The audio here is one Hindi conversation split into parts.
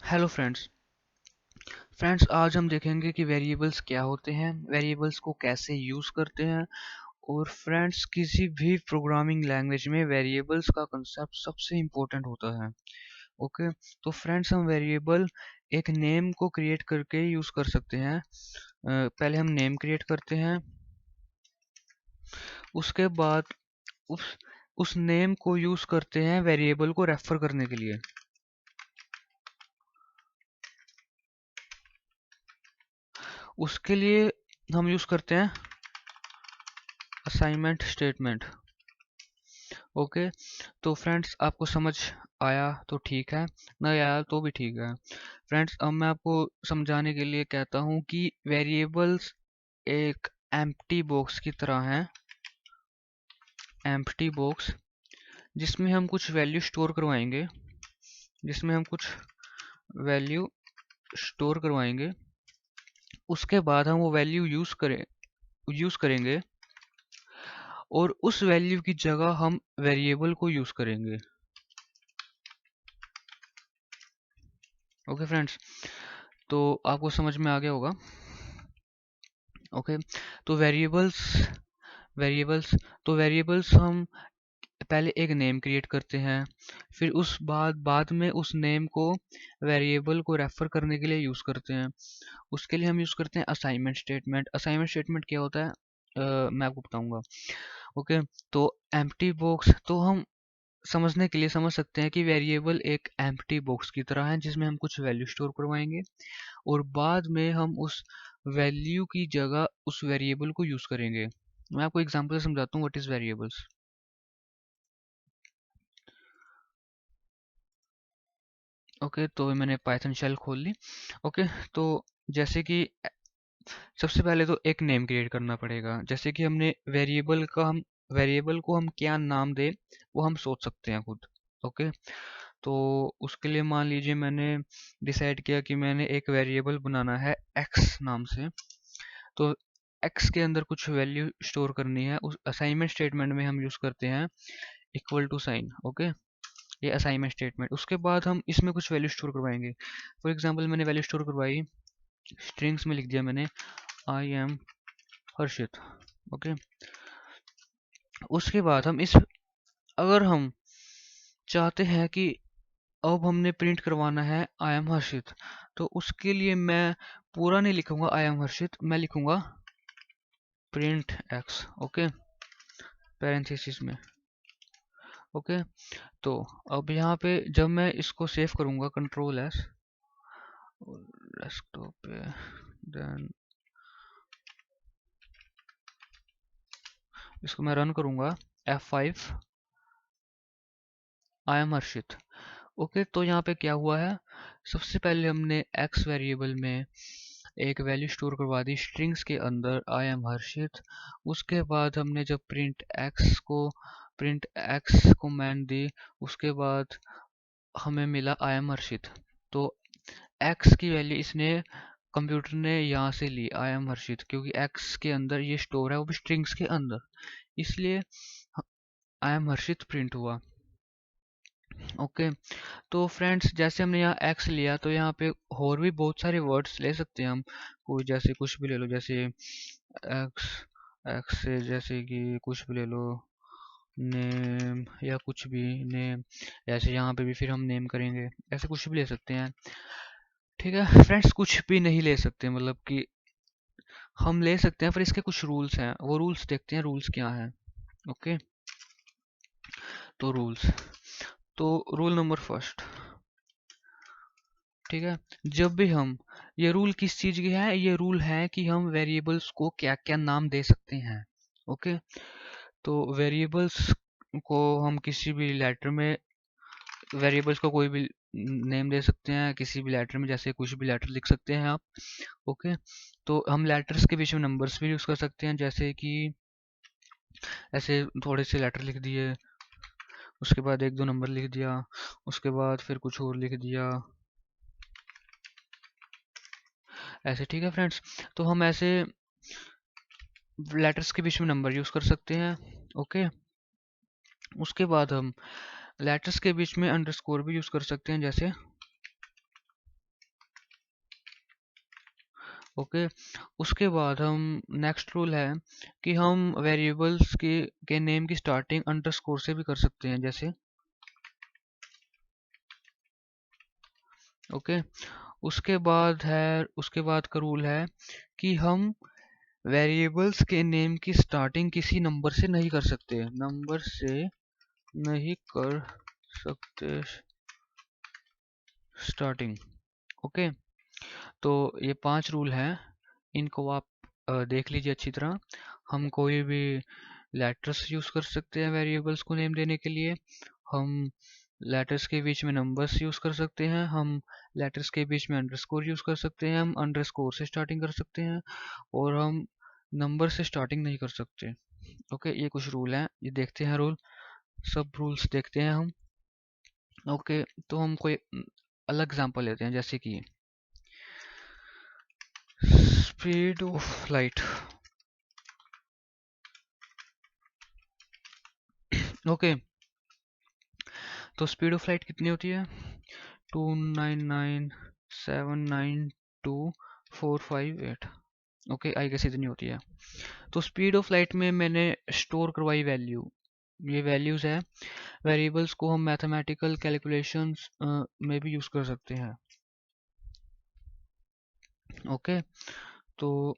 Hello friends. फ्रेंड्स, आज हम देखेंगे कि वेरिएबल्स क्या होते हैं, वेरिएबल्स को कैसे यूज़ करते हैं। और फ्रेंड्स, किसी भी प्रोग्रामिंग लैंग्वेज में वेरिएबल्स का कंसेप्ट सबसे इम्पोर्टेंट होता है। ओके। तो फ्रेंड्स, हम वेरिएबल एक नेम को क्रिएट करके यूज़ कर सकते हैं। पहले हम नेम क्रिएट करते हैं, उसके बाद उस उस नेम को यूज़ करते हैं वेरिएबल को रेफर करने के लिए। उसके लिए हम यूज़ करते हैं असाइनमेंट स्टेटमेंट। ओके। तो फ्रेंड्स, आपको समझ आया तो ठीक है, नहीं आया तो भी ठीक है। फ्रेंड्स, अब मैं आपको समझाने के लिए कहता हूँ कि वेरिएबल्स एक एम्प्टी बॉक्स की तरह है। एम्प्टी बॉक्स जिसमें हम कुछ वैल्यू स्टोर करवाएंगे, जिसमें हम कुछ वैल्यू स्टोर करवाएंगे। उसके बाद हम वो वैल्यू यूज़ करेंगे और उस वैल्यू की जगह हम वेरिएबल को यूज़ करेंगे। ओके फ्रेंड्स, तो आपको समझ में आ गया होगा। ओके। तो वेरिएबल्स वेरिएबल्स हम पहले एक नेम क्रिएट करते हैं, फिर उस बाद में उस नेम को वेरिएबल को रेफर करने के लिए यूज़ करते हैं। उसके लिए हम यूज़ करते हैं असाइनमेंट स्टेटमेंट। असाइनमेंट स्टेटमेंट क्या होता है, मैं आपको बताऊंगा। ओके। तो एम्प्टी बॉक्स तो हम समझने के लिए समझ सकते हैं कि वेरिएबल एक एम्प्टी बॉक्स की तरह है जिसमें हम कुछ वैल्यू स्टोर करवाएंगे और बाद में हम उस वैल्यू की जगह उस वेरिएबल को यूज़ करेंगे। मैं आपको एग्जांपल से समझाता हूँ व्हाट इज़ वेरिएबल्स। ओके। तो मैंने पाइथन शेल खोल ली। ओके। तो जैसे कि सबसे पहले तो एक नेम क्रिएट करना पड़ेगा। जैसे कि हमने वेरिएबल को हम क्या नाम दे वो हम सोच सकते हैं खुद। ओके। तो उसके लिए मान लीजिए मैंने डिसाइड किया कि मैंने एक वेरिएबल बनाना है एक्स नाम से। तो एक्स के अंदर कुछ वैल्यू स्टोर करनी है। उस असाइनमेंट स्टेटमेंट में हम यूज़ करते हैं इक्वल टू साइन। ओके। ये असाइनमेंट स्टेटमेंट। उसके बाद हम इसमें कुछ वैल्यू स्टोर करवाएंगे। फॉर एग्जांपल मैंने वैल्यू स्टोर करवाई, स्ट्रिंग्स में लिख दिया मैंने आई एम हर्षित। ओके। उसके बाद अगर हम चाहते हैं कि अब हमने प्रिंट करवाना है आई एम हर्षित, तो उसके लिए मैं पूरा नहीं लिखूंगा आई एम हर्षित, मैं लिखूंगा प्रिंट एक्स। ओके। पैरेंथेसिस में। ओके। तो अब यहाँ पे जब मैं इसको सेव करूंगा कंट्रोल एस डेस्कटॉप पे, देन इसको मैं रन करूंगा F5 I am Harshit. Okay. तो यहाँ पे क्या हुआ है, सबसे पहले हमने एक्स वेरिएबल में एक वैल्यू स्टोर करवा दी स्ट्रिंग्स के अंदर आई एम हर्षित। उसके बाद हमने जब प्रिंट एक्स को मैन दी, उसके बाद हमें मिला आई एम हर्षित। तो एक्स की वैल्यू इसने कंप्यूटर ने यहाँ से ली आई एम हर्षित, क्योंकि एक्स के अंदर ये स्टोर है वो भी स्ट्रिंग्स के अंदर, इसलिए आई एम हर्षित प्रिंट हुआ। ओके। तो फ्रेंड्स, जैसे हमने यहाँ एक्स लिया तो यहाँ पे और भी बहुत सारे वर्ड्स ले सकते हैं हम। कोई जैसे कुछ भी ले लो, जैसे एक्स एक्स से जैसे कि कुछ भी ले लो, नेम या कुछ भी नेम। ऐसे यहाँ पे भी फिर हम नेम करेंगे, ऐसे कुछ भी ले सकते हैं। ठीक है फ्रेंड्स, कुछ भी नहीं ले सकते, मतलब कि हम ले सकते हैं पर इसके कुछ रूल्स हैं, वो रूल्स देखते हैं रूल्स क्या हैं। ओके। तो रूल नंबर फर्स्ट। ठीक है। जब भी हम ये रूल किस चीज की है, ये रूल है कि हम वेरिएबल्स को क्या क्या नाम दे सकते हैं। ओके। तो वेरिएबल्स को हम किसी भी लेटर में, वेरिएबल्स को कोई भी नेम दे सकते हैं किसी भी लेटर में, जैसे कुछ भी लेटर लिख सकते हैं आप। ओके। तो हम लेटर्स के बीच में नंबर्स भी यूज कर सकते हैं, जैसे कि ऐसे थोड़े से लेटर लिख दिए, उसके बाद एक दो नंबर लिख दिया, उसके बाद फिर कुछ और लिख दिया, ऐसे। ठीक है फ्रेंड्स। तो हम ऐसे लेटर्स के बीच में नंबर यूज कर सकते हैं। ओके। उसके बाद हम लेटर्स के बीच में अंडरस्कोर भी यूज कर सकते हैं, जैसे ओके। उसके बाद हम नेक्स्ट रूल है कि हम वेरिएबल्स के नेम की स्टार्टिंग अंडरस्कोर से भी कर सकते हैं, जैसे ओके। उसके बाद का रूल है कि हम वेरिएबल्स के नेम की स्टार्टिंग किसी नंबर से नहीं कर सकते, नंबर से नहीं कर सकते स्टार्टिंग। ओके। तो ये 5 रूल हैं, इनको आप देख लीजिए अच्छी तरह। हम कोई भी लेटर्स यूज़ कर सकते हैं वेरिएबल्स को नेम देने के लिए, हम लेटर्स के बीच में नंबर्स यूज़ कर सकते हैं, हम लेटर्स के बीच में अंडरस्कोर यूज़ कर सकते हैं, हम अंडरस्कोर से स्टार्टिंग कर सकते हैं, और हम नंबर से स्टार्टिंग नहीं कर सकते। ओके, ये कुछ रूल हैं, ये देखते हैं रूल, सब रूल्स देखते हैं हम। ओके, तो हम कोई अलग एग्जांपल लेते हैं, जैसे कि स्पीड ऑफ लाइट। ओके, तो स्पीड ऑफ लाइट कितनी होती है? 299,792,458। ओके, आई गेस इतनी होती है। तो स्पीड ऑफ लाइट में मैंने स्टोर करवाई वैल्यू, ये वैल्यूज है, वेरिएबल्स को हम मैथमेटिकल कैलकुलेशंस में भी यूज कर सकते हैं। ओके, तो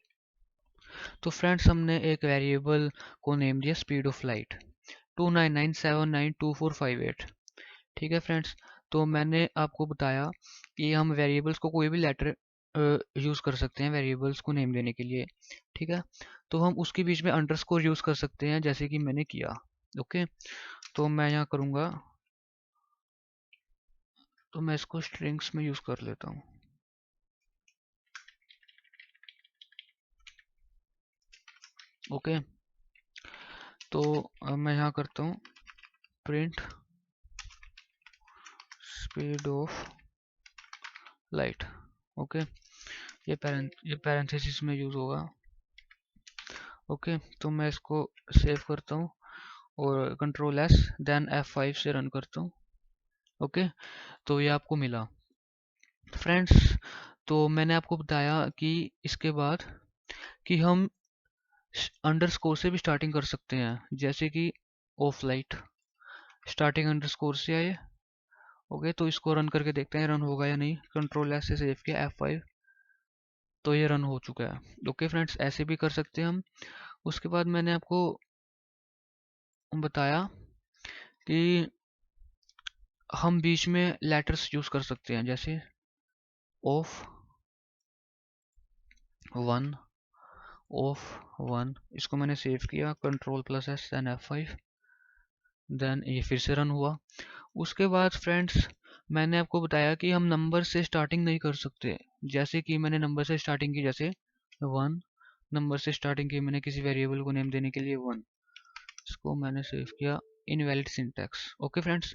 फ्रेंड्स हमने एक वेरिएबल को नेम दिया स्पीड ऑफ लाइट 299,792,458। ठीक है फ्रेंड्स, तो मैंने आपको बताया कि हम वेरिएबल्स को कोई भी लेटर यूज़ कर सकते हैं वेरिएबल्स को नेम देने के लिए। ठीक है, तो हम उसके बीच में अंडरस्कोर यूज़ कर सकते हैं, जैसे कि मैंने किया। ओके, तो मैं यहाँ करूँगा, तो मैं इसको स्ट्रिंग्स में यूज़ कर लेता हूँ। ओके, तो अब मैं यहाँ करता हूँ print speed of light. Okay, ये पैरेंथेसिस में यूज़ होगा। ओके, तो मैं इसको सेव करता हूँ और कंट्रोल एस देन F5 से रन करता हूँ। ओके, तो ये आपको मिला फ्रेंड्स। तो मैंने आपको बताया कि इसके बाद कि हम अंडरस्कोर से भी स्टार्टिंग कर सकते हैं, जैसे कि ऑफ लाइट स्टार्टिंग अंडरस्कोर से आए। ओके, तो इसको रन करके देखते हैं रन होगा या नहीं। कंट्रोल एस से सेव किया F5, तो ये रन हो चुका है। ओके फ्रेंड्स, ऐसे भी कर सकते हैं हम। उसके बाद मैंने आपको बताया कि हम बीच में लेटर्स यूज कर सकते हैं, जैसे ऑफ वन, ऑफ वन, इसको मैंने सेव किया control plus S then F5, then ये फिर से रन हुआ। उसके बाद फ्रेंड्स मैंने आपको बताया कि हम नंबर से स्टार्टिंग नहीं कर सकते, जैसे कि मैंने नंबर से स्टार्टिंग की, जैसे वन, नंबर से स्टार्टिंग की मैंने किसी वेरिएबल को नेम देने के लिए वन, इसको मैंने सेव किया, इनवैलिड सिंटैक्स। ओके फ्रेंड्स,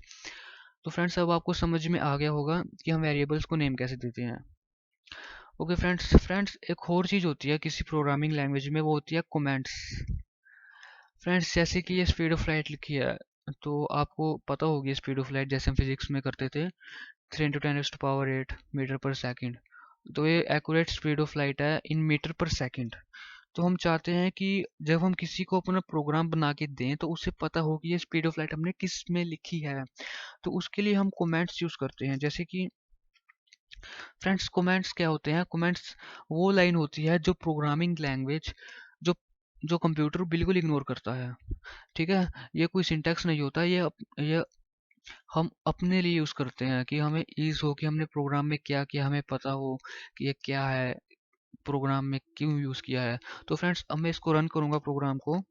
तो फ्रेंड्स अब आपको समझ में आ गया होगा कि हम वेरिएबल्स को नेम कैसे देते हैं। ओके फ्रेंड्स, एक और चीज़ होती है किसी प्रोग्रामिंग लैंग्वेज में, वो होती है कमेंट्स। फ्रेंड्स जैसे कि ये स्पीड ऑफ लाइट लिखी है, तो आपको पता होगी स्पीड ऑफ लाइट जैसे हम फिजिक्स में करते थे, 3 × 10⁸ मीटर पर सेकंड। तो ये एक्यूरेट स्पीड ऑफ लाइट है इन मीटर पर सेकंड। तो हम चाहते हैं कि जब हम किसी को अपना प्रोग्राम बना के दें तो उसे पता हो कि ये स्पीड ऑफ लाइट हमने किस में लिखी है। तो उसके लिए हम कमेंट्स यूज करते हैं, जैसे कि फ्रेंड्स कमेंट्स क्या होते हैं? कमेंट्स वो लाइन होती है जो प्रोग्रामिंग लैंग्वेज, जो जो कंप्यूटर बिल्कुल इग्नोर करता है। ठीक है, ये कोई सिंटैक्स नहीं होता, ये हम अपने लिए यूज करते हैं कि हमें ईज हो कि हमने प्रोग्राम में क्या किया, हमें पता हो कि ये क्या है, प्रोग्राम में क्यों यूज किया है। तो फ्रेंड्स अब मैं इसको रन करूंगा प्रोग्राम को,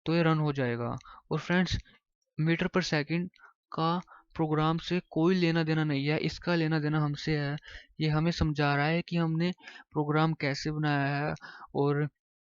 तो ये रन हो जाएगा। और फ्रेंड्स मीटर पर सेकंड का प्रोग्राम से कोई लेना देना नहीं है, इसका लेना देना हमसे है। ये हमें समझा रहा है कि हमने प्रोग्राम कैसे बनाया है और